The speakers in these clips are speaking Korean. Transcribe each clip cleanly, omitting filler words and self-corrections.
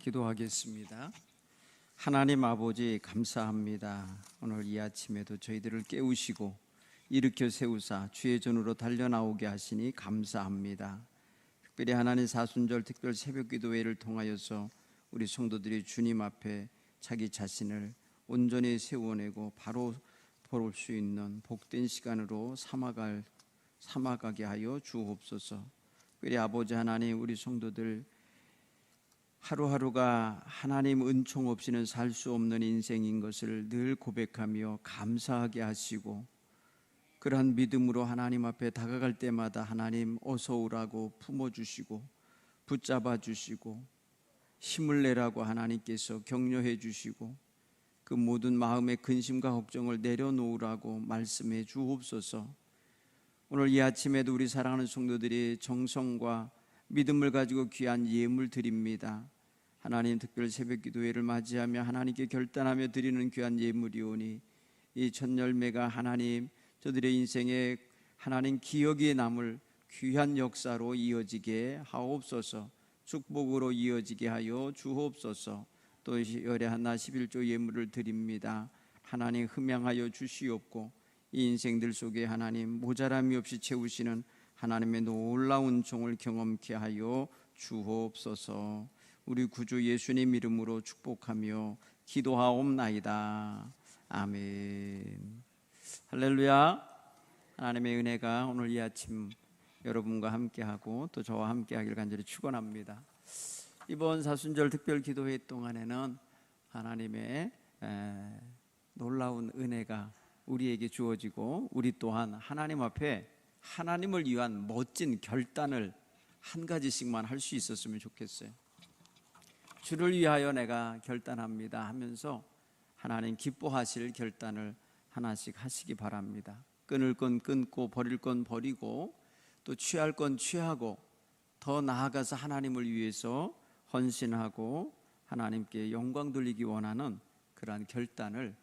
기도하겠습니다. 하나님 아버지 감사합니다. 오늘 이 아침에도 저희들을 깨우시고 일으켜 세우사 주의 전으로 달려나오게 하시니 감사합니다. 특별히 하나님 사순절 특별 새벽 기도회를 통하여서 우리 성도들이 주님 앞에 자기 자신을 온전히 세워내고 바로 볼 수 있는 복된 시간으로 삼아가게 하여 주옵소서. 특별히 아버지 하나님, 우리 성도들 하루하루가 하나님 은총 없이는 살 수 없는 인생인 것을 늘 고백하며 감사하게 하시고, 그러한 믿음으로 하나님 앞에 다가갈 때마다 하나님 어서 오라고 품어주시고 붙잡아 주시고 힘을 내라고 하나님께서 격려해 주시고 그 모든 마음의 근심과 걱정을 내려놓으라고 말씀해 주옵소서. 오늘 이 아침에도 우리 사랑하는 성도들이 정성과 믿음을 가지고 귀한 예물 드립니다. 하나님 특별 새벽 기도회를 맞이하며 하나님께 결단하며 드리는 귀한 예물이오니 이 첫 열매가 하나님 저들의 인생에 하나님 기억에 남을 귀한 역사로 이어지게 하옵소서. 축복으로 이어지게 하여 주옵소서. 또 열의 하나 11조 예물을 드립니다. 하나님 흠양하여 주시옵고 이 인생들 속에 하나님 모자람이 없이 채우시는 하나님의 놀라운 종을 경험케 하여 주옵소서. 우리 구주 예수님 이름으로 축복하며 기도하옵나이다. 아멘. 할렐루야. 하나님의 은혜가 오늘 이 아침 여러분과 함께하고 또 저와 함께하길 간절히 축원합니다. 이번 사순절 특별 기도회 동안에는 하나님의 놀라운 은혜가 우리에게 주어지고 우리 또한 하나님 앞에 하나님을 위한 멋진 결단을 한 가지씩만 할 수 있었으면 좋겠어요. 주를 위하여 내가 결단합니다 하면서 하나님 기뻐하실 결단을 하나씩 하시기 바랍니다. 끊을 건 끊고 버릴 건 버리고 또 취할 건 취하고 더 나아가서 하나님을 위해서 헌신하고 하나님께 영광 돌리기 원하는 그러한 결단을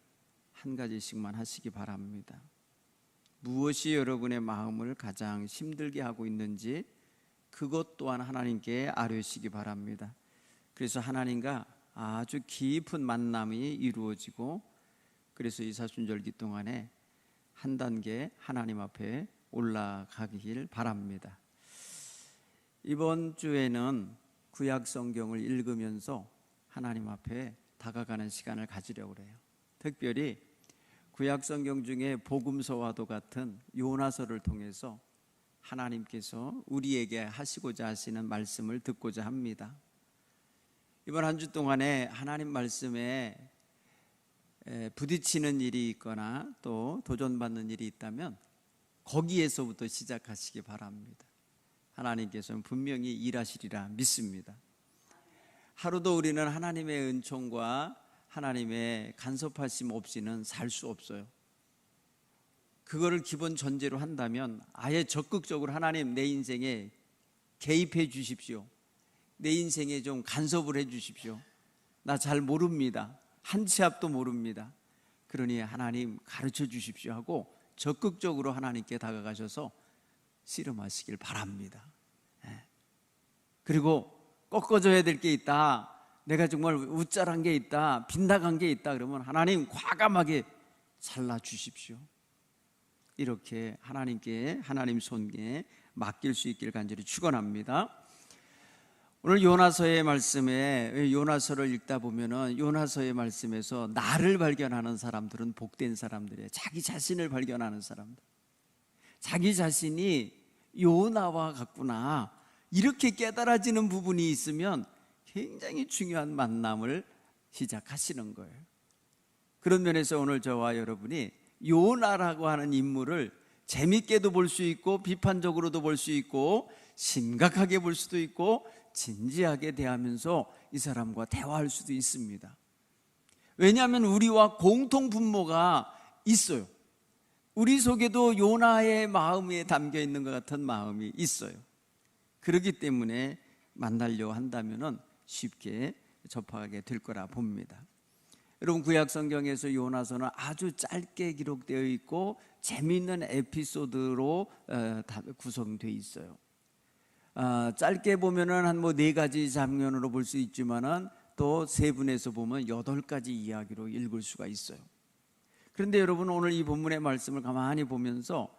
한 가지씩만 하시기 바랍니다. 무엇이 여러분의 마음을 가장 힘들게 하고 있는지 그것 또한 하나님께 아뢰시기 바랍니다. 그래서 하나님과 아주 깊은 만남이 이루어지고 그래서 이 사순절기 동안에 한 단계 하나님 앞에 올라가길 바랍니다. 이번 주에는 구약 성경을 읽으면서 하나님 앞에 다가가는 시간을 가지려고 해요. 특별히 구약 성경 중에 복음서와도 같은 요나서를 통해서 하나님께서 우리에게 하시고자 하시는 말씀을 듣고자 합니다. 이번 한 주 동안에 하나님 말씀에 부딪히는 일이 있거나 또 도전받는 일이 있다면 거기에서부터 시작하시기 바랍니다. 하나님께서는 분명히 일하시리라 믿습니다. 하루도 우리는 하나님의 은총과 하나님의 간섭하심 없이는 살 수 없어요. 그거를 기본 전제로 한다면 아예 적극적으로 하나님 내 인생에 개입해 주십시오. 내 인생에 좀 간섭을 해 주십시오. 나 잘 모릅니다. 한 치 앞도 모릅니다. 그러니 하나님 가르쳐 주십시오 하고 적극적으로 하나님께 다가가셔서 씨름하시길 바랍니다. 그리고 꺾어져야 될 게 있다, 내가 정말 우쭐한 게 있다, 빗나간 게 있다 그러면 하나님 과감하게 잘라 주십시오. 이렇게 하나님께 하나님 손에 맡길 수 있기를 간절히 축원합니다. 오늘 요나서의 말씀에 요나서를 읽다 보면은 요나서의 말씀에서 나를 발견하는 사람들은 복된 사람들이에요. 자기 자신을 발견하는 사람들, 자기 자신이 요나와 같구나 이렇게 깨달아지는 부분이 있으면 굉장히 중요한 만남을 시작하시는 거예요. 그런 면에서 오늘 저와 여러분이 요나라고 하는 인물을 재밌게도 볼 수 있고 비판적으로도 볼 수 있고 심각하게 볼 수도 있고 진지하게 대하면서 이 사람과 대화할 수도 있습니다. 왜냐하면 우리와 공통 분모가 있어요. 우리 속에도 요나의 마음에 담겨 있는 것 같은 마음이 있어요. 그렇기 때문에 만나려 한다면 쉽게 접하게 될 거라 봅니다. 여러분, 구약 성경에서 요나서는 아주 짧게 기록되어 있고 재미있는 에피소드로 구성되어 있어요. 짧게 보면은 한 4가지 장면으로 볼 수 있지만은 또 세분해서 보면 8가지 이야기로 읽을 수가 있어요. 그런데 여러분, 오늘 이 본문의 말씀을 가만히 보면서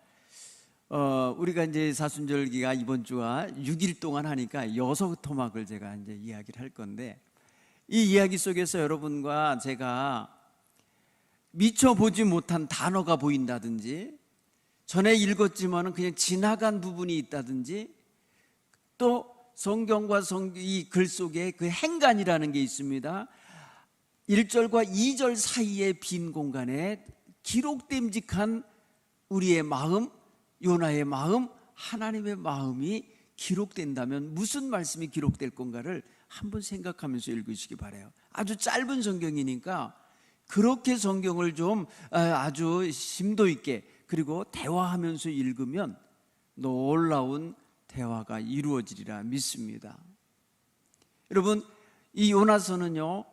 우리가 이제 사순절기가 이번 주가 6일 동안 하니까 6토막을 제가 이제 이야기를 할 건데, 이 이야기 속에서 여러분과 제가 미처 보지 못한 단어가 보인다든지, 전에 읽었지만은 그냥 지나간 부분이 있다든지, 또 성경과 이 글 속에 그 행간이라는 게 있습니다. 1절과 2절 사이의 빈 공간에 기록됨직한 우리의 마음, 요나의 마음, 하나님의 마음이 기록된다면 무슨 말씀이 기록될 건가를 한번 생각하면서 읽으시기 바라요. 아주 짧은 성경이니까 그렇게 성경을 좀 아주 심도 있게, 그리고 대화하면서 읽으면 놀라운 대화가 이루어지리라 믿습니다. 여러분, 이 요나서는요,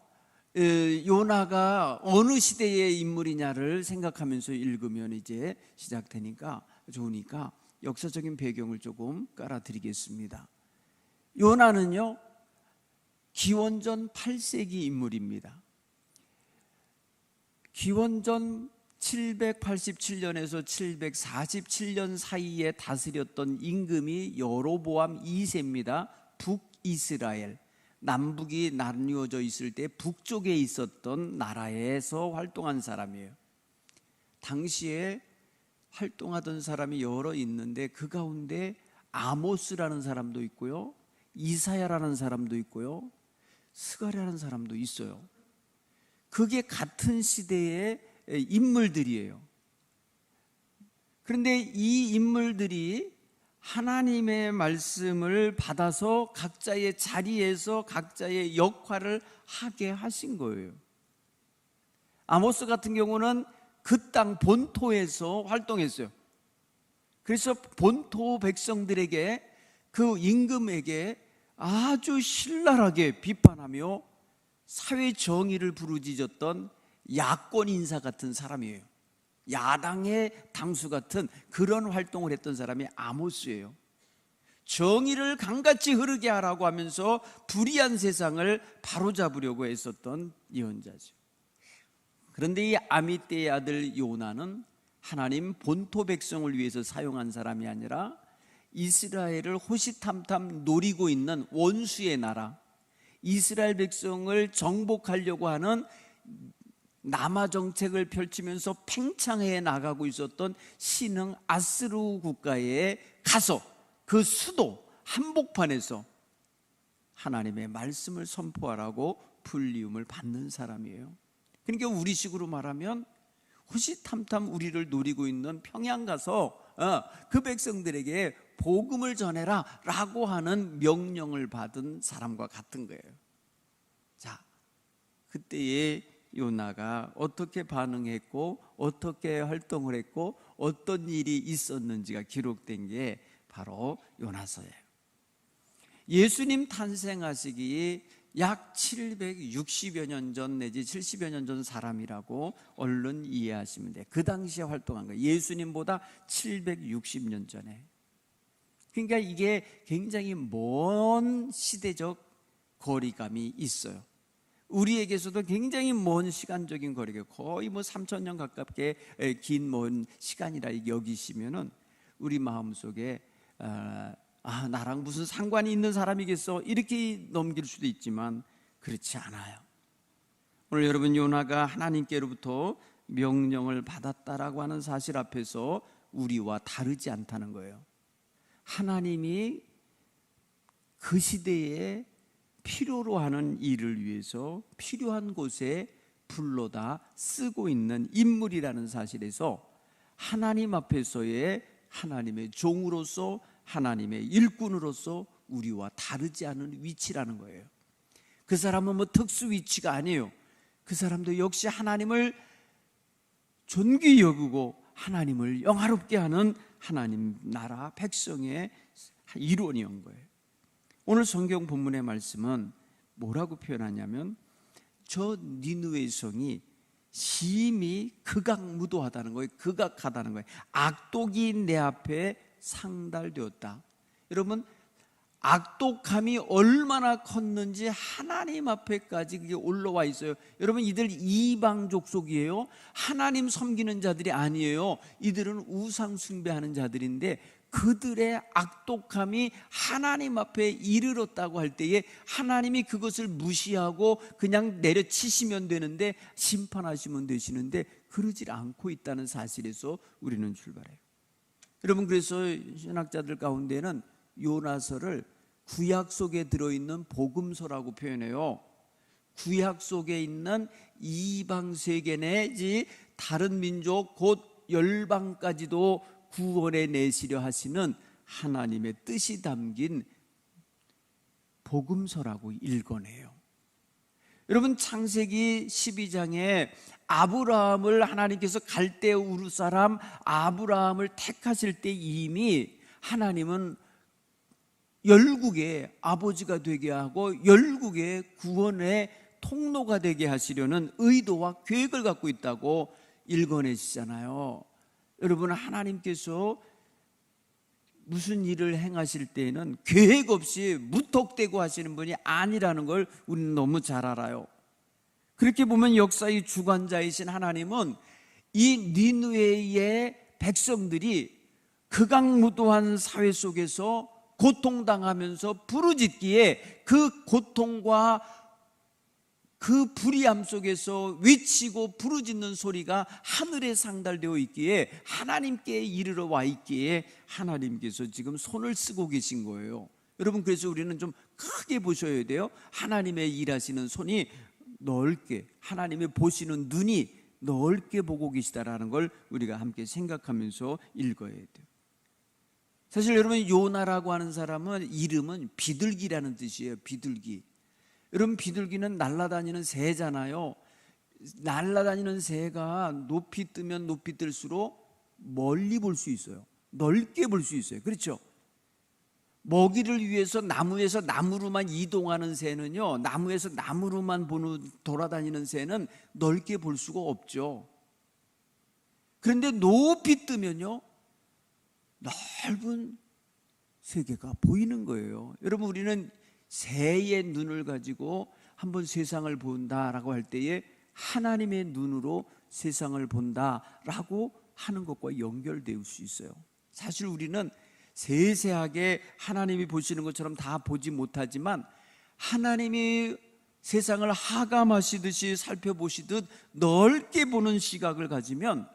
요나가 어느 시대의 인물이냐를 생각하면서 읽으면 이제 시작되니까 좋으니까 역사적인 배경을 조금 깔아드리겠습니다. 요나는요, 기원전 8세기 인물입니다. 기원전 787년에서 747년 사이에 다스렸던 임금이 여로보암 2세입니다. 북이스라엘, 남북이 나뉘어져 있을 때 북쪽에 있었던 나라에서 활동한 사람이에요. 당시에 활동하던 사람이 여러 있는데 그 가운데 아모스라는 사람도 있고요, 이사야라는 사람도 있고요, 스가랴라는 사람도 있어요. 그게 같은 시대의 인물들이에요. 그런데 이 인물들이 하나님의 말씀을 받아서 각자의 자리에서 각자의 역할을 하게 하신 거예요. 아모스 같은 경우는 그 땅 본토에서 활동했어요. 그래서 본토 백성들에게, 그 임금에게 아주 신랄하게 비판하며 사회 정의를 부르짖었던 야권 인사 같은 사람이에요. 야당의 당수 같은 그런 활동을 했던 사람이 아모스예요. 정의를 강같이 흐르게 하라고 하면서 불의한 세상을 바로잡으려고 했었던 예언자죠. 그런데 이 아미떼의 아들 요나는 하나님 본토 백성을 위해서 사용한 사람이 아니라 이스라엘을 호시탐탐 노리고 있는 원수의 나라, 이스라엘 백성을 정복하려고 하는 남하 정책을 펼치면서 팽창해 나가고 있었던 신흥 아스루 국가에 가서 그 수도 한복판에서 하나님의 말씀을 선포하라고 불리움을 받는 사람이에요. 그러니까 우리식으로 말하면 호시탐탐 우리를 노리고 있는 평양 가서 그 백성들에게 복음을 전해라 라고 하는 명령을 받은 사람과 같은 거예요. 자, 그때의 요나가 어떻게 반응했고 어떻게 활동을 했고 어떤 일이 있었는지가 기록된 게 바로 요나서예요. 예수님 탄생하시기 약 760여 년 전 내지 70여 년 전 사람이라고 얼른 이해하시면 돼요. 그 당시에 활동한 거예요. 예수님보다 760년 전에. 그러니까 이게 굉장히 먼 시대적 거리감이 있어요. 우리에게서도 굉장히 먼 시간적인 거리가, 거의 3,000년 가깝게 긴 먼 시간이라 여기시면은 우리 마음속에 나랑 무슨 상관이 있는 사람이겠어 이렇게 넘길 수도 있지만 그렇지 않아요. 오늘 여러분, 요나가 하나님께로부터 명령을 받았다라고 하는 사실 앞에서 우리와 다르지 않다는 거예요. 하나님이 그 시대에 필요로 하는 일을 위해서 필요한 곳에 불러다 쓰고 있는 인물이라는 사실에서 하나님 앞에서의 하나님의 종으로서, 하나님의 일꾼으로서 우리와 다르지 않은 위치라는 거예요. 그 사람은 특수 위치가 아니에요. 그 사람도 역시 하나님을 존귀 여기고 하나님을 영화롭게 하는 하나님 나라 백성의 일원이온 거예요. 오늘 성경 본문의 말씀은 뭐라고 표현하냐면, 저 니느웨 성이 심히 극악무도하다는 거예요. 극악하다는 거예요. 악독이 내 앞에 상달되었다. 여러분, 악독함이 얼마나 컸는지 하나님 앞에까지 그게 올라와 있어요. 여러분, 이들 이방 족속이에요. 하나님 섬기는 자들이 아니에요. 이들은 우상 숭배하는 자들인데 그들의 악독함이 하나님 앞에 이르렀다고 할 때에 하나님이 그것을 무시하고 그냥 내려치시면 되는데, 심판하시면 되시는데 그러질 않고 있다는 사실에서 우리는 출발해요. 여러분, 그래서 신학자들 가운데는 요나서를 구약 속에 들어있는 복음서라고 표현해요. 구약 속에 있는 이방 세계 내지 다른 민족 곧 열방까지도 구원해 내시려 하시는 하나님의 뜻이 담긴 복음서라고 읽어내요. 여러분, 창세기 12장에 아브라함을 하나님께서 갈대 우르 사람 아브라함을 택하실 때 이미 하나님은 열국의 아버지가 되게 하고 열국의 구원의 통로가 되게 하시려는 의도와 계획을 갖고 있다고 읽어내시잖아요. 여러분, 하나님께서 무슨 일을 행하실 때에는 계획 없이 무턱대고 하시는 분이 아니라는 걸 우리는 너무 잘 알아요. 그렇게 보면 역사의 주관자이신 하나님은 이 니느웨의 백성들이 극악무도한 사회 속에서 고통당하면서 부르짖기에 그 고통과 그 불의함 속에서 외치고 부르짖는 소리가 하늘에 상달되어 있기에 하나님께 이르러 와 있기에 하나님께서 지금 손을 쓰고 계신 거예요. 여러분, 그래서 우리는 좀 크게 보셔야 돼요. 하나님의 일하시는 손이 넓게, 하나님의 보시는 눈이 넓게 보고 계시다라는 걸 우리가 함께 생각하면서 읽어야 돼요. 사실 여러분, 요나라고 하는 사람은 이름은 비둘기라는 뜻이에요. 비둘기. 여러분, 비둘기는 날아다니는 새잖아요. 날아다니는 새가 높이 뜨면 높이 뜰수록 멀리 볼 수 있어요. 넓게 볼 수 있어요. 그렇죠? 먹이를 위해서 나무에서 나무로만 이동하는 새는요, 나무에서 나무로만 돌아다니는 새는 넓게 볼 수가 없죠. 그런데 높이 뜨면요, 넓은 세계가 보이는 거예요. 여러분, 우리는 새의 눈을 가지고 한번 세상을 본다라고 할 때에 하나님의 눈으로 세상을 본다라고 하는 것과 연결될 수 있어요. 사실 우리는 세세하게 하나님이 보시는 것처럼 다 보지 못하지만 하나님이 세상을 하감하시듯이 살펴보시듯 넓게 보는 시각을 가지면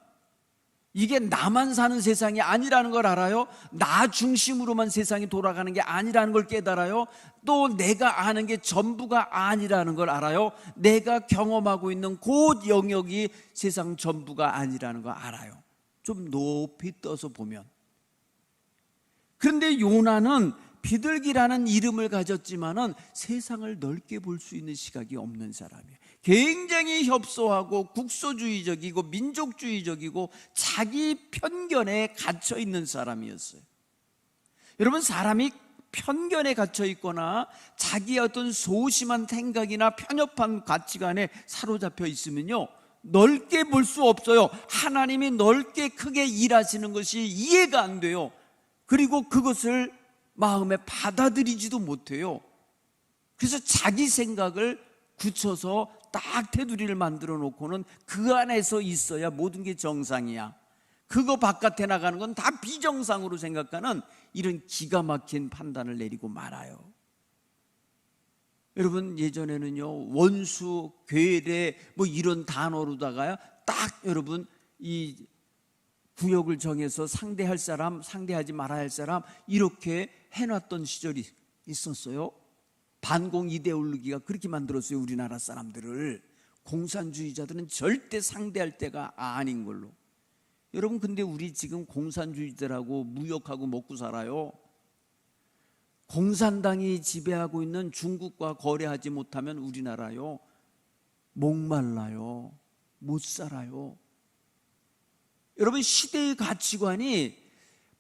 이게 나만 사는 세상이 아니라는 걸 알아요. 나 중심으로만 세상이 돌아가는 게 아니라는 걸 깨달아요. 또 내가 아는 게 전부가 아니라는 걸 알아요. 내가 경험하고 있는 그 영역이 세상 전부가 아니라는 걸 알아요. 좀 높이 떠서 보면. 그런데 요나는 비둘기라는 이름을 가졌지만은 세상을 넓게 볼 수 있는 시각이 없는 사람이에요. 굉장히 협소하고 국소주의적이고 민족주의적이고 자기 편견에 갇혀 있는 사람이었어요. 여러분, 사람이 편견에 갇혀 있거나 자기의 어떤 소심한 생각이나 편협한 가치관에 사로잡혀 있으면요, 넓게 볼 수 없어요. 하나님이 넓게 크게 일하시는 것이 이해가 안 돼요. 그리고 그것을 마음에 받아들이지도 못해요. 그래서 자기 생각을 굳혀서 딱 테두리를 만들어 놓고는 그 안에서 있어야 모든 게 정상이야. 그거 바깥에 나가는 건 다 비정상으로 생각하는 이런 기가 막힌 판단을 내리고 말아요. 여러분, 예전에는요, 원수, 괴뢰 뭐 이런 단어로다가 딱 여러분 이 구역을 정해서 상대할 사람, 상대하지 말아야 할 사람 이렇게 해놨던 시절이 있었어요. 반공 이데올로기가 그렇게 만들었어요. 우리나라 사람들을. 공산주의자들은 절대 상대할 때가 아닌 걸로. 여러분, 근데 우리 지금 공산주의자들하고 무역하고 먹고 살아요. 공산당이 지배하고 있는 중국과 거래하지 못하면 우리나라요, 목말라요. 못 살아요. 여러분, 시대의 가치관이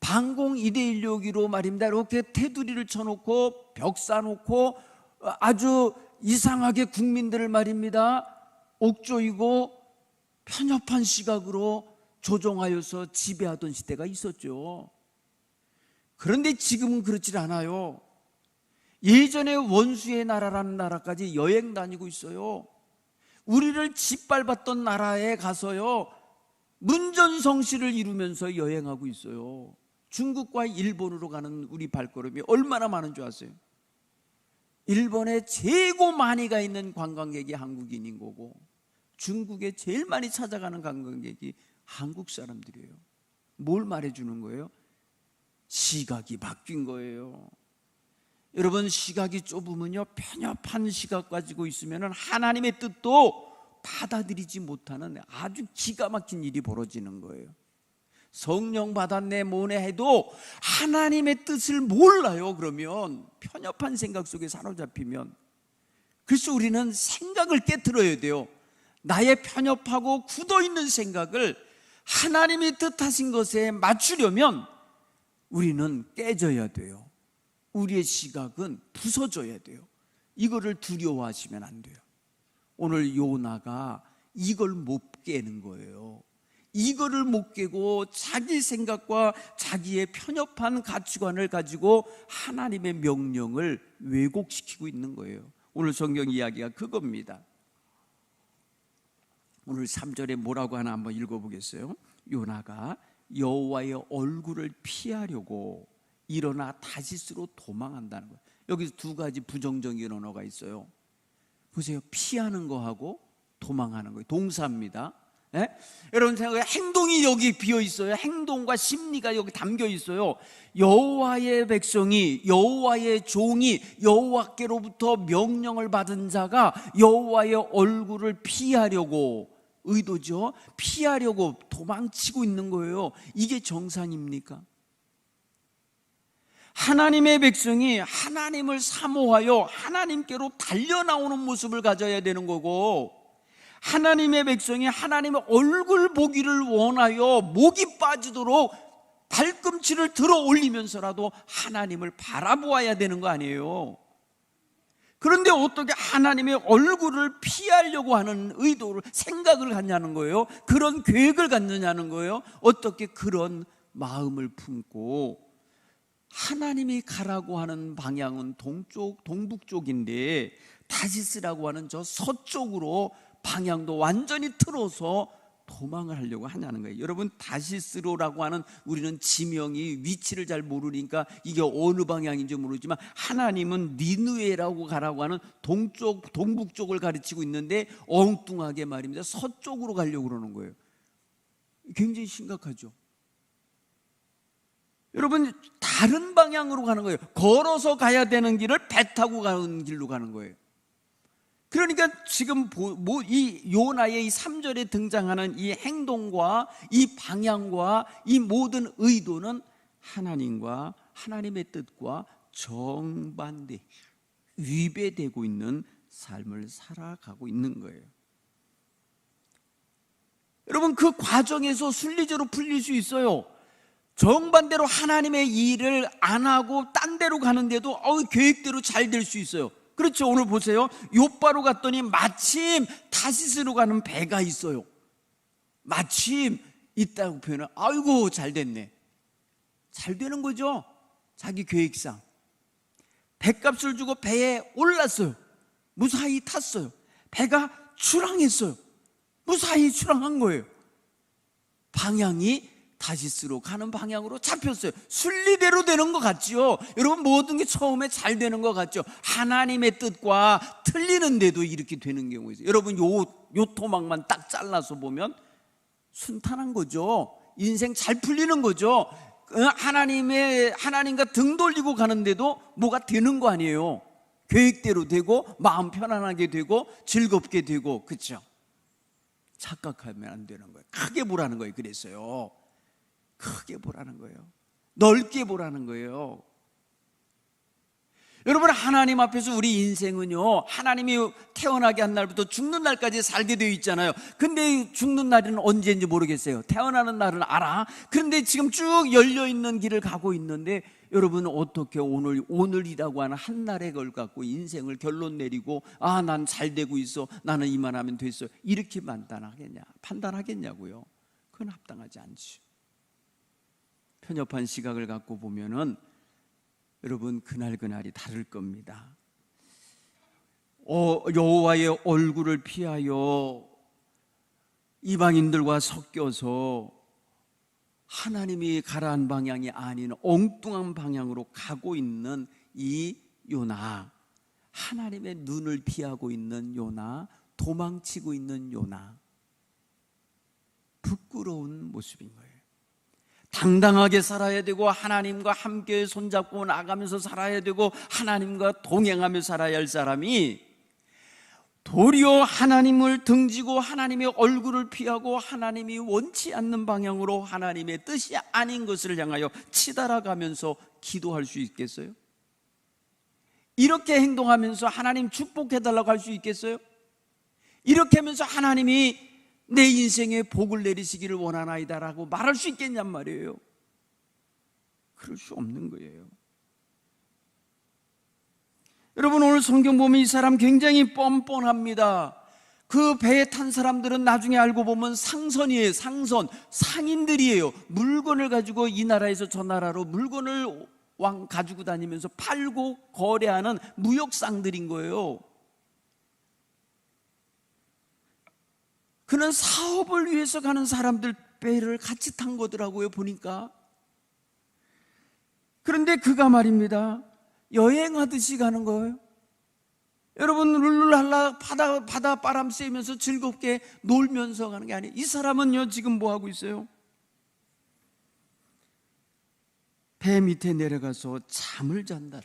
반공 이데올로기로 말입니다. 이렇게 테두리를 쳐놓고 벽 쌓아놓고 아주 이상하게 국민들을 말입니다, 옥조이고 편협한 시각으로 조종하여서 지배하던 시대가 있었죠. 그런데 지금은 그렇지 않아요. 예전에 원수의 나라라는 나라까지 여행 다니고 있어요. 우리를 짓밟았던 나라에 가서요, 문전성시를 이루면서 여행하고 있어요. 중국과 일본으로 가는 우리 발걸음이 얼마나 많은 줄 아세요? 일본에 최고 많이 가 있는 관광객이 한국인인 거고, 중국에 제일 많이 찾아가는 관광객이 한국 사람들이에요. 뭘 말해주는 거예요? 시각이 바뀐 거예요. 여러분, 시각이 좁으면요, 편협한 시각 가지고 있으면 하나님의 뜻도 받아들이지 못하는 아주 기가 막힌 일이 벌어지는 거예요. 성령 받았네 뭐네 해도 하나님의 뜻을 몰라요. 그러면 편협한 생각 속에 사로잡히면. 그래서 우리는 생각을 깨트려야 돼요. 나의 편협하고 굳어있는 생각을 하나님이 뜻하신 것에 맞추려면 우리는 깨져야 돼요. 우리의 시각은 부서져야 돼요. 이거를 두려워하시면 안 돼요. 오늘 요나가 이걸 못 깨는 거예요. 이거를 못 깨고 자기 생각과 자기의 편협한 가치관을 가지고 하나님의 명령을 왜곡시키고 있는 거예요. 오늘 성경 이야기가 그겁니다. 오늘 3절에 뭐라고 하나 한번 읽어보겠어요. 요나가 여호와의 얼굴을 피하려고 일어나 다시스로 도망한다는 거예요. 여기서 두 가지 부정적인 언어가 있어요. 보세요. 피하는 거하고 도망하는 거예요. 동사입니다. 예? 여러분 생각해, 행동이 여기 비어 있어요. 행동과 심리가 여기 담겨 있어요. 여호와의 백성이, 여호와의 종이, 여호와께로부터 명령을 받은 자가 여호와의 얼굴을 피하려고, 의도죠, 피하려고 도망치고 있는 거예요. 이게 정상입니까? 하나님의 백성이 하나님을 사모하여 하나님께로 달려나오는 모습을 가져야 되는 거고, 하나님의 백성이 하나님의 얼굴 보기를 원하여 목이 빠지도록 발꿈치를 들어 올리면서라도 하나님을 바라보아야 되는 거 아니에요. 그런데 어떻게 하나님의 얼굴을 피하려고 하는 의도를, 생각을 갖냐는 거예요. 그런 계획을 갖느냐는 거예요. 어떻게 그런 마음을 품고, 하나님이 가라고 하는 방향은 동쪽, 동북쪽인데 다시스라고 하는 저 서쪽으로 방향도 완전히 틀어서 도망을 하려고 하냐는 거예요. 여러분, 다시스로라고 하는, 우리는 지명이 위치를 잘 모르니까 이게 어느 방향인지 모르지만, 하나님은 니느웨라고 가라고 하는 동쪽, 동북쪽을 가르치고 있는데 엉뚱하게 말입니다, 서쪽으로 가려고 그러는 거예요. 굉장히 심각하죠. 여러분, 다른 방향으로 가는 거예요. 걸어서 가야 되는 길을 배 타고 가는 길로 가는 거예요. 그러니까 지금 이 요나의 이 3절에 등장하는 이 행동과 이 방향과 이 모든 의도는 하나님과 하나님의 뜻과 정반대, 위배되고 있는 삶을 살아가고 있는 거예요. 여러분, 그 과정에서 순리대로 풀릴 수 있어요. 정반대로 하나님의 일을 안 하고 딴 데로 가는데도 계획대로 잘 될 수 있어요. 그렇죠. 오늘 보세요. 욥바로 갔더니 마침 다시스로 가는 배가 있어요. 마침 있다고 표현을, 아이고 잘 됐네. 잘 되는 거죠. 자기 계획상 배값을 주고 배에 올랐어요. 무사히 탔어요. 배가 출항했어요. 무사히 출항한 거예요. 방향이 다시스로 가는 방향으로 잡혔어요. 순리대로 되는 것 같죠. 여러분, 모든 게 처음에 잘 되는 것 같죠. 하나님의 뜻과 틀리는데도 이렇게 되는 경우 있어요. 여러분, 요 토막만 딱 잘라서 보면 순탄한 거죠. 인생 잘 풀리는 거죠. 하나님과 등 돌리고 가는데도 뭐가 되는 거 아니에요. 계획대로 되고 마음 편안하게 되고 즐겁게 되고. 그렇죠? 착각하면 안 되는 거예요. 크게 보라는 거예요. 그래서요, 크게 보라는 거예요. 넓게 보라는 거예요. 여러분, 하나님 앞에서 우리 인생은요, 하나님이 태어나게 한 날부터 죽는 날까지 살게 되어 있잖아요. 근데 죽는 날은 언제인지 모르겠어요. 태어나는 날은 알아. 그런데 지금 쭉 열려있는 길을 가고 있는데, 여러분 어떻게 오늘이라고 하는 한 날의 걸 갖고 인생을 결론 내리고, 난 잘 되고 있어, 나는 이만하면 됐어, 이렇게 판단하겠냐고요. 그건 합당하지 않지. 편협한 시각을 갖고 보면은 여러분 그날이 다를 겁니다. 여호와의 얼굴을 피하여 이방인들과 섞여서 하나님이 가라한 방향이 아닌 엉뚱한 방향으로 가고 있는 이 요나, 하나님의 눈을 피하고 있는 요나, 도망치고 있는 요나, 부끄러운 모습인 거예요. 당당하게 살아야 되고 하나님과 함께 손잡고 나가면서 살아야 되고 하나님과 동행하며 살아야 할 사람이 도리어 하나님을 등지고 하나님의 얼굴을 피하고 하나님이 원치 않는 방향으로 하나님의 뜻이 아닌 것을 향하여 치달아가면서 기도할 수 있겠어요? 이렇게 행동하면서 하나님 축복해달라고 할 수 있겠어요? 이렇게 하면서 하나님이 내 인생에 복을 내리시기를 원하나이다라고 말할 수 있겠냔 말이에요. 그럴 수 없는 거예요. 여러분, 오늘 성경 보면 이 사람 굉장히 뻔뻔합니다. 그 배에 탄 사람들은 나중에 알고 보면 상선이에요. 상인들이에요. 물건을 가지고 이 나라에서 저 나라로 물건을 가지고 다니면서 팔고 거래하는 무역상들인 거예요. 그는 사업을 위해서 가는 사람들 배를 같이 탄 거더라고요, 보니까. 그런데 그가 말입니다, 여행하듯이 가는 거예요. 여러분, 룰루랄라 바다 바람 쐬면서 즐겁게 놀면서 가는 게 아니에요. 이 사람은요, 지금 뭐 하고 있어요? 배 밑에 내려가서 잠을 잔다.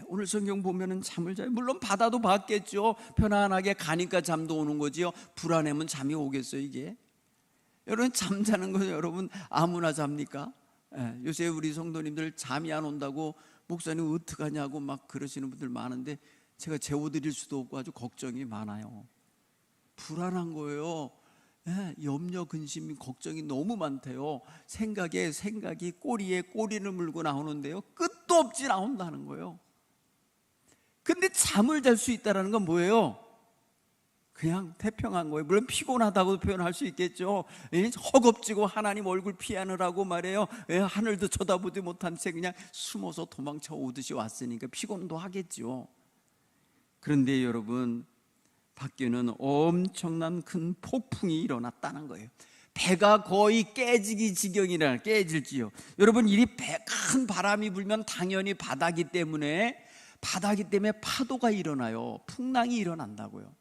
오늘 성경 보면은 잠을 자요. 물론 바다도 봤겠죠. 편안하게 가니까 잠도 오는 거지요. 불안하면 잠이 오겠어요, 이게? 여러분, 잠자는 건 여러분 아무나 잡니까? 요새 우리 성도님들 잠이 안 온다고 목사님 어떡하냐고 막 그러시는 분들 많은데 제가 재워드릴 수도 없고 아주 걱정이 많아요. 불안한 거예요. 염려, 근심, 걱정이 너무 많대요. 생각이 꼬리에 꼬리를 물고 나오는데요, 끝도 없이 나온다는 거예요. 근데 잠을 잘 수 있다는 건 뭐예요? 그냥 태평한 거예요. 물론 피곤하다고 표현할 수 있겠죠. 허겁지고 하나님 얼굴 피하느라고 말이에요. 하늘도 쳐다보지 못한 채 그냥 숨어서 도망쳐 오듯이 왔으니까 피곤도 하겠죠. 그런데 여러분, 밖에는 엄청난 큰 폭풍이 일어났다는 거예요. 배가 거의 깨지기 지경이라 깨질지요. 여러분, 이 큰 바람이 불면 당연히 바다기 때문에 파도가 일어나요. 풍랑이 일어난다고요.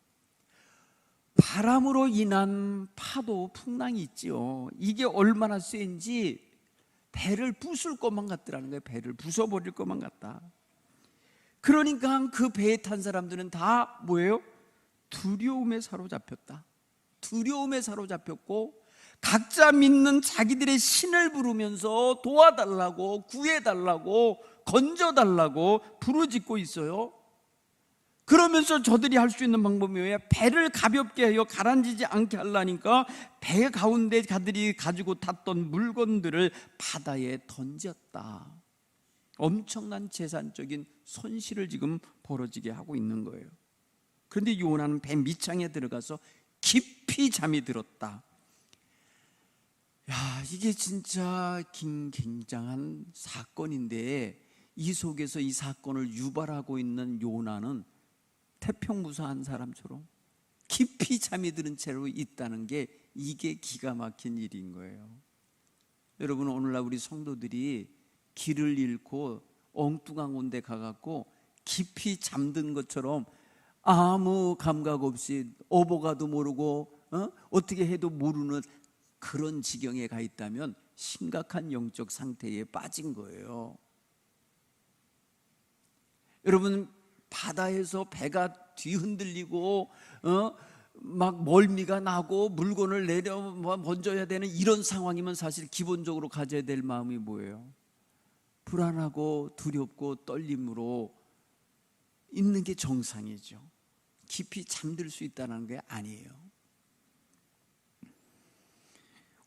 바람으로 인한 파도, 풍랑이 있죠. 이게 얼마나 센지 배를 부술 것만 같더라는 거예요. 배를 부숴버릴 것만 같다. 그러니까 그 배에 탄 사람들은 다 뭐예요? 두려움에 사로잡혔다. 두려움에 사로잡혔고 각자 믿는 자기들의 신을 부르면서 도와달라고, 구해달라고, 건져달라고 부르짖고 있어요. 그러면서 저들이 할 수 있는 방법이 뭐예요? 배를 가볍게 하여 가라앉히지 않게 하려니까 배 가운데 그들이 가지고 탔던 물건들을 바다에 던졌다. 엄청난 재산적인 손실을 지금 벌어지게 하고 있는 거예요. 그런데 요나는 배 밑창에 들어가서 깊이 잠이 들었다. 이게 진짜 굉장한 사건인데 이 속에서 이 사건을 유발하고 있는 요나는 태평무사한 사람처럼 깊이 잠이 드는 채로 있다는 게 이게 기가 막힌 일인 거예요. 여러분, 오늘날 우리 성도들이 길을 잃고 엉뚱한 곳에 가갖고 깊이 잠든 것처럼 아무 감각 없이 어버가도 모르고 어떻게 해도 모르는 그런 지경에 가 있다면 심각한 영적 상태에 빠진 거예요. 여러분, 바다에서 배가 뒤흔들리고 막 멀미가 나고 물건을 던져야 되는 이런 상황이면 사실 기본적으로 가져야 될 마음이 뭐예요? 불안하고 두렵고 떨림으로 있는 게 정상이죠. 깊이 잠들 수 있다는 게 아니에요.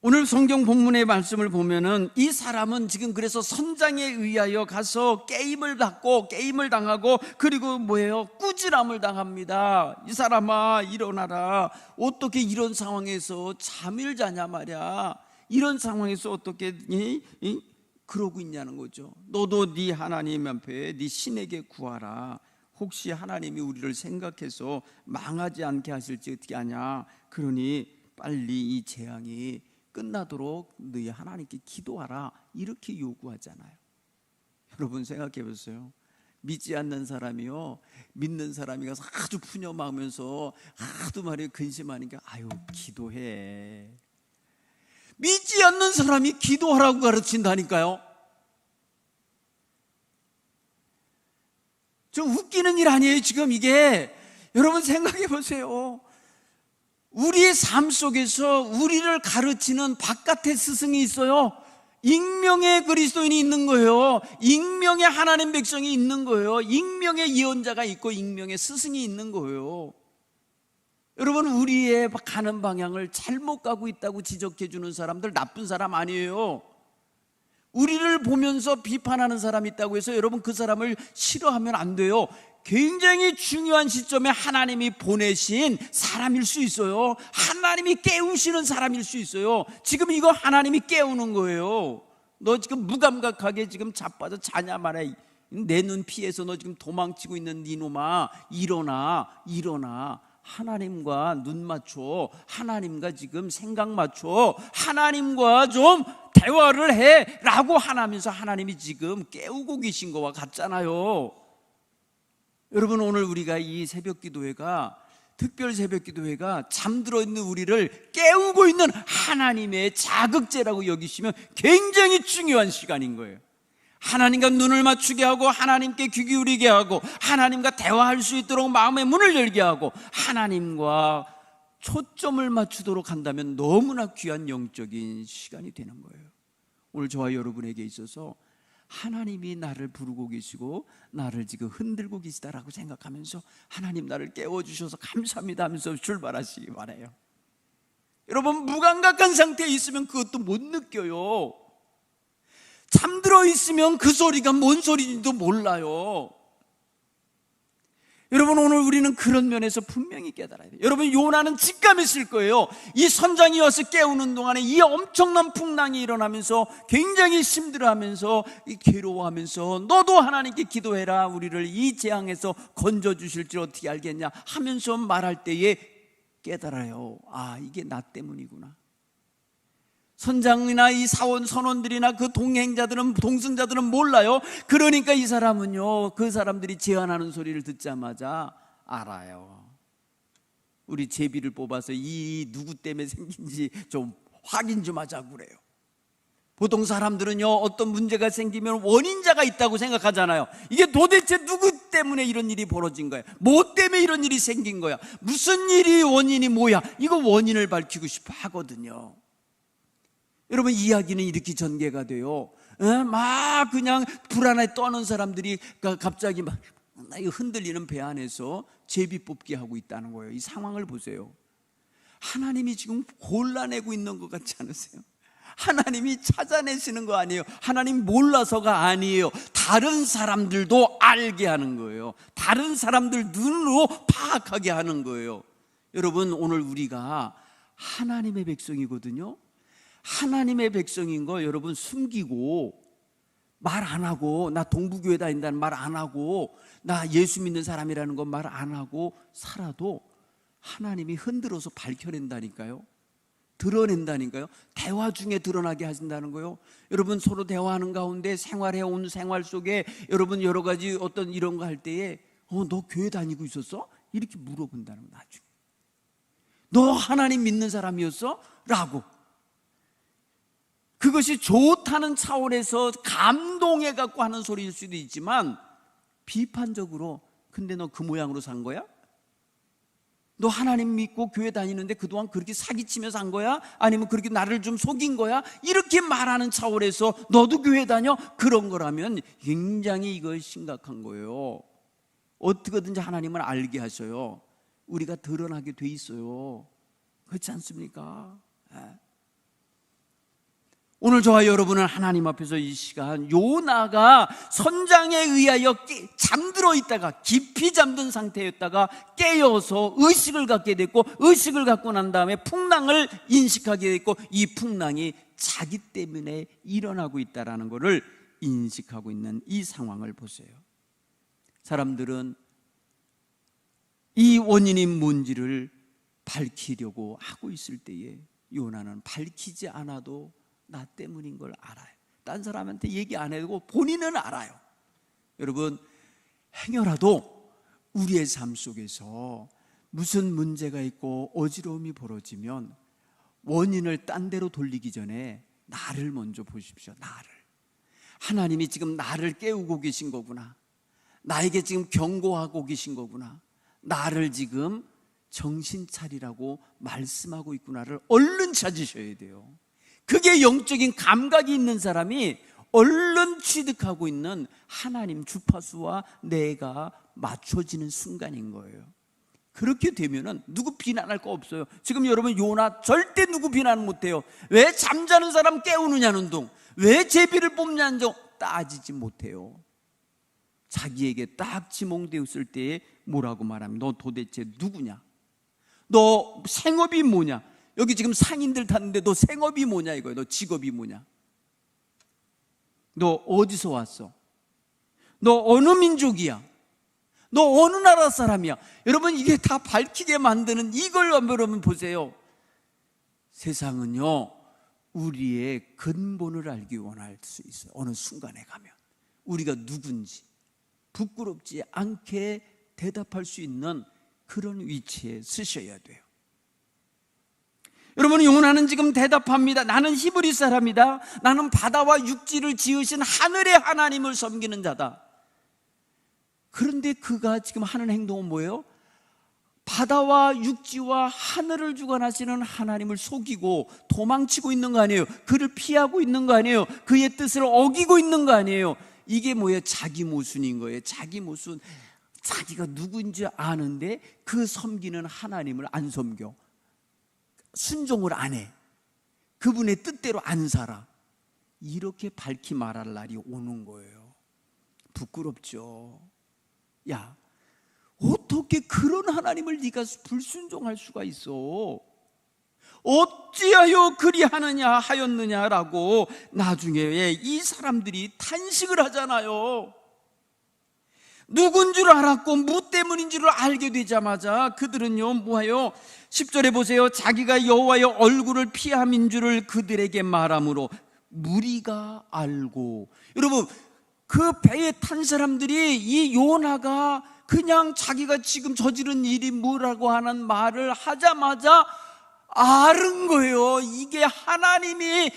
오늘 성경 본문의 말씀을 보면은 이 사람은 지금 그래서 선장에 의하여 가서 게임을 당하고 그리고 뭐예요? 꾸지람을 당합니다. 이 사람아, 일어나라. 어떻게 이런 상황에서 잠을 자냐 말이야. 이런 상황에서 어떻게 그러고 있냐는 거죠. 너도 네 하나님 앞에 네 신에게 구하라. 혹시 하나님이 우리를 생각해서 망하지 않게 하실지 어떻게 아냐. 그러니 빨리 이 재앙이 끝나도록 너희 하나님께 기도하라. 이렇게 요구하잖아요. 여러분 생각해 보세요. 믿지 않는 사람이요, 믿는 사람이 가서 아주 푸념하면서 하도 말이에요 근심하니까 아유 기도해. 믿지 않는 사람이 기도하라고 가르친다니까요. 좀 웃기는 일 아니에요 지금 이게. 여러분 생각해 보세요. 우리의 삶 속에서 우리를 가르치는 바깥의 스승이 있어요. 익명의 그리스도인이 있는 거예요. 익명의 하나님 백성이 있는 거예요. 익명의 예언자가 있고 익명의 스승이 있는 거예요. 여러분 우리의 가는 방향을 잘못 가고 있다고 지적해 주는 사람들 나쁜 사람 아니에요. 우리를 보면서 비판하는 사람이 있다고 해서 여러분 그 사람을 싫어하면 안 돼요. 굉장히 중요한 시점에 하나님이 보내신 사람일 수 있어요. 하나님이 깨우시는 사람일 수 있어요. 지금 이거 하나님이 깨우는 거예요. 너 지금 무감각하게 지금 자빠져 자냐 말이야. 내 눈 피해서 너 지금 도망치고 있는 이놈아, 일어나. 하나님과 눈 맞춰. 하나님과 지금 생각 맞춰. 하나님과 좀 대화를 해 라고 하면서 하나님이 지금 깨우고 계신 거와 같잖아요. 여러분 오늘 우리가 이 새벽기도회가, 특별 새벽기도회가 잠들어 있는 우리를 깨우고 있는 하나님의 자극제라고 여기시면 굉장히 중요한 시간인 거예요. 하나님과 눈을 맞추게 하고 하나님께 귀 기울이게 하고 하나님과 대화할 수 있도록 마음의 문을 열게 하고 하나님과 초점을 맞추도록 한다면 너무나 귀한 영적인 시간이 되는 거예요. 오늘 저와 여러분에게 있어서 하나님이 나를 부르고 계시고 나를 지금 흔들고 계시다라고 생각하면서 하나님 나를 깨워주셔서 감사합니다 하면서 출발하시기 바라요. 여러분 무감각한 상태에 있으면 그것도 못 느껴요. 잠들어 있으면 그 소리가 뭔 소리인지도 몰라요. 여러분 오늘 우리는 그런 면에서 분명히 깨달아야 돼요. 여러분 요나는 직감했을 거예요. 이 선장이 와서 깨우는 동안에 이 엄청난 풍랑이 일어나면서 굉장히 힘들어하면서 괴로워하면서 너도 하나님께 기도해라. 우리를 이 재앙에서 건져주실 줄 어떻게 알겠냐 하면서 말할 때에 깨달아요. 아 이게 나 때문이구나. 선장이나 이 사원 선원들이나 그 동행자들은 동승자들은 몰라요. 그러니까 이 사람은요 그 사람들이 제안하는 소리를 듣자마자 알아요. 우리 제비를 뽑아서 이 누구 때문에 생긴지 좀 확인 좀 하자고 그래요. 보통 사람들은요 어떤 문제가 생기면 원인자가 있다고 생각하잖아요. 이게 도대체 누구 때문에 이런 일이 벌어진 거야? 뭐 때문에 이런 일이 생긴 거야? 무슨 일이 원인이 뭐야? 이거 원인을 밝히고 싶어 하거든요. 여러분 이야기는 이렇게 전개가 돼요. 막 그냥 불안에 떠는 사람들이 갑자기 막 흔들리는 배 안에서 제비 뽑기 하고 있다는 거예요. 이 상황을 보세요. 하나님이 지금 골라내고 있는 것 같지 않으세요? 하나님이 찾아내시는 거 아니에요. 하나님 몰라서가 아니에요. 다른 사람들도 알게 하는 거예요. 다른 사람들 눈으로 파악하게 하는 거예요. 여러분 오늘 우리가 하나님의 백성이거든요. 하나님의 백성인 거 여러분 숨기고 말 안 하고 나 동부교회 다닌다는 말 안 하고 나 예수 믿는 사람이라는 거 말 안 하고 살아도 하나님이 흔들어서 밝혀낸다니까요. 드러낸다니까요. 대화 중에 드러나게 하신다는 거예요. 여러분 서로 대화하는 가운데 생활해온 생활 속에 여러분 여러 가지 어떤 이런 거 할 때에 너 교회 다니고 있었어? 이렇게 물어본다는 거 나중에. 너 하나님 믿는 사람이었어? 라고. 그것이 좋다는 차원에서 감동해 갖고 하는 소리일 수도 있지만 비판적으로 근데 너 그 모양으로 산 거야? 너 하나님 믿고 교회 다니는데 그동안 그렇게 사기치며 산 거야? 아니면 그렇게 나를 좀 속인 거야? 이렇게 말하는 차원에서 너도 교회 다녀? 그런 거라면 굉장히 이거 심각한 거예요. 어떻게든지 하나님은 알게 하셔요. 우리가 드러나게 돼 있어요. 그렇지 않습니까? 오늘 저와 여러분은 하나님 앞에서 이 시간 요나가 선장에 의하여 잠들어 있다가 깊이 잠든 상태였다가 깨어서 의식을 갖게 됐고 의식을 갖고 난 다음에 풍랑을 인식하게 됐고 이 풍랑이 자기 때문에 일어나고 있다는 것을 인식하고 있는 이 상황을 보세요. 사람들은 이 원인이 뭔지를 밝히려고 하고 있을 때에 요나는 밝히지 않아도 나 때문인 걸 알아요. 딴 사람한테 얘기 안 해도 본인은 알아요. 여러분, 행여라도 우리의 삶 속에서 무슨 문제가 있고 어지러움이 벌어지면 원인을 딴 데로 돌리기 전에 나를 먼저 보십시오. 나를. 하나님이 지금 나를 깨우고 계신 거구나. 나에게 지금 경고하고 계신 거구나. 나를 지금 정신 차리라고 말씀하고 있구나를 얼른 찾으셔야 돼요. 그게 영적인 감각이 있는 사람이 얼른 취득하고 있는 하나님 주파수와 내가 맞춰지는 순간인 거예요. 그렇게 되면은 누구 비난할 거 없어요. 지금 여러분 요나 절대 누구 비난 못해요. 왜 잠자는 사람 깨우느냐는 둥, 왜 제비를 뽑냐는 둥 따지지 못해요. 자기에게 딱 지목되었을 때에 뭐라고 말하면 너 도대체 누구냐? 너 생업이 뭐냐? 여기 지금 상인들 탔는데 너 생업이 뭐냐 이거예요. 너 직업이 뭐냐? 너 어디서 왔어? 너 어느 민족이야? 너 어느 나라 사람이야? 여러분, 이게 다 밝히게 만드는 이걸 여러분 보세요. 세상은요, 우리의 근본을 알기 원할 수 있어요. 어느 순간에 가면 우리가 누군지 부끄럽지 않게 대답할 수 있는 그런 위치에 쓰셔야 돼요. 여러분, 요나는 지금 대답합니다. 나는 히브리 사람이다. 나는 바다와 육지를 지으신 하늘의 하나님을 섬기는 자다. 그런데 그가 지금 하는 행동은 뭐예요? 바다와 육지와 하늘을 주관하시는 하나님을 속이고 도망치고 있는 거 아니에요? 그를 피하고 있는 거 아니에요? 그의 뜻을 어기고 있는 거 아니에요? 이게 뭐예요? 자기 모순인 거예요. 자기 모순. 자기가 누군지 아는데 그 섬기는 하나님을 안 섬겨. 순종을 안 해. 그분의 뜻대로 안 살아. 이렇게 밝히 말할 날이 오는 거예요. 부끄럽죠. 야, 어떻게 그런 하나님을 네가 불순종할 수가 있어? 어찌하여 그리하느냐 하였느냐라고 나중에 이 사람들이 탄식을 하잖아요. 누군 줄 알았고 무 때문인 줄을 알게 되자마자 그들은요 뭐예요? 10절에 보세요. 자기가 여호와의 얼굴을 피함인 줄을 그들에게 말함으로 무리가 알고. 여러분, 그 배에 탄 사람들이 이 요나가 그냥 자기가 지금 저지른 일이 뭐라고 하는 말을 하자마자 아는 거예요. 이게 하나님이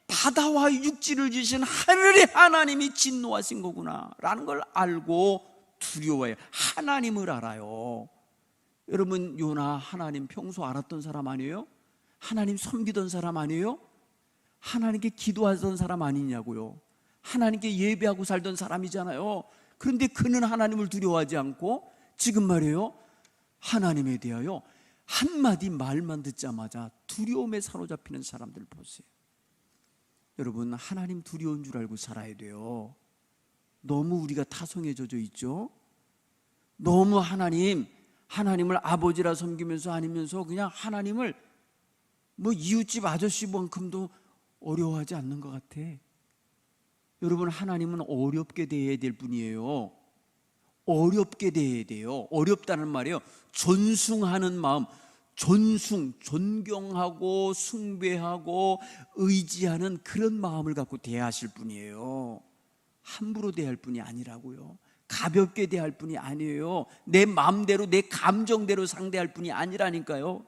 바다와 육지를 지으신 하늘의 하나님이 진노하신 거구나 라는 걸 알고 두려워해요. 하나님을 알아요. 여러분, 요나 하나님 평소 알았던 사람 아니에요? 하나님 섬기던 사람 아니에요? 하나님께 기도하던 사람 아니냐고요. 하나님께 예배하고 살던 사람이잖아요. 그런데 그는 하나님을 두려워하지 않고 지금 말이에요, 하나님에 대하여 한마디 말만 듣자마자 두려움에 사로잡히는 사람들 보세요. 여러분, 하나님 두려운 줄 알고 살아야 돼요. 너무 우리가 타성에 젖어 있죠. 너무 하나님을 아버지라 섬기면서 아니면서 그냥 하나님을 뭐 이웃집 아저씨만큼도 어려워하지 않는 것 같아. 여러분, 하나님은 어렵게 대해야 될 분이에요. 어렵게 대해야 돼요. 어렵다는 말이에요. 존숭하는 마음, 존경하고 숭배하고 의지하는 그런 마음을 갖고 대하실 분이에요. 함부로 대할 분이 아니라고요. 가볍게 대할 분이 아니에요. 내 마음대로 내 감정대로 상대할 분이 아니라니까요.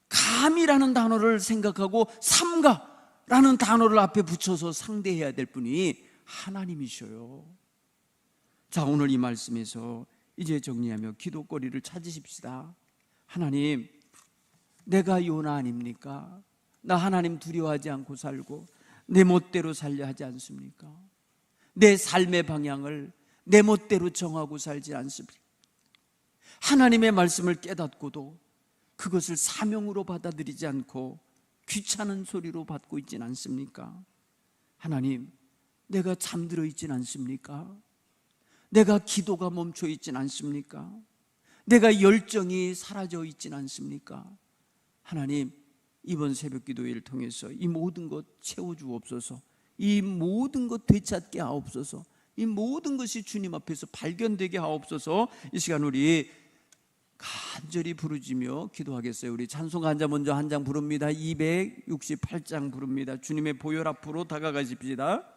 감이라는 단어를 생각하고 삼가라는 단어를 앞에 붙여서 상대해야 될 분이 하나님이셔요. 자, 오늘 이 말씀에서 이제 정리하며 기도거리를 찾으십시다. 하나님, 내가 요나 아닙니까? 나 하나님 두려워하지 않고 살고 내 멋대로 살려 하지 않습니까? 내 삶의 방향을 내 멋대로 정하고 살지 않습니까? 하나님의 말씀을 깨닫고도 그것을 사명으로 받아들이지 않고 귀찮은 소리로 받고 있진 않습니까? 하나님, 내가 잠들어 있진 않습니까? 내가 기도가 멈춰 있진 않습니까? 내가 열정이 사라져 있진 않습니까? 하나님, 이번 새벽 기도회를 통해서 이 모든 것 채워주옵소서. 이 모든 것 되찾게 하옵소서. 이 모든 것이 주님 앞에서 발견되게 하옵소서. 이 시간 우리 간절히 부르짖며 기도하겠어요. 우리 찬송 한자 먼저 한 장 부릅니다. 268장 부릅니다. 주님의 보혈 앞으로 다가가십시다.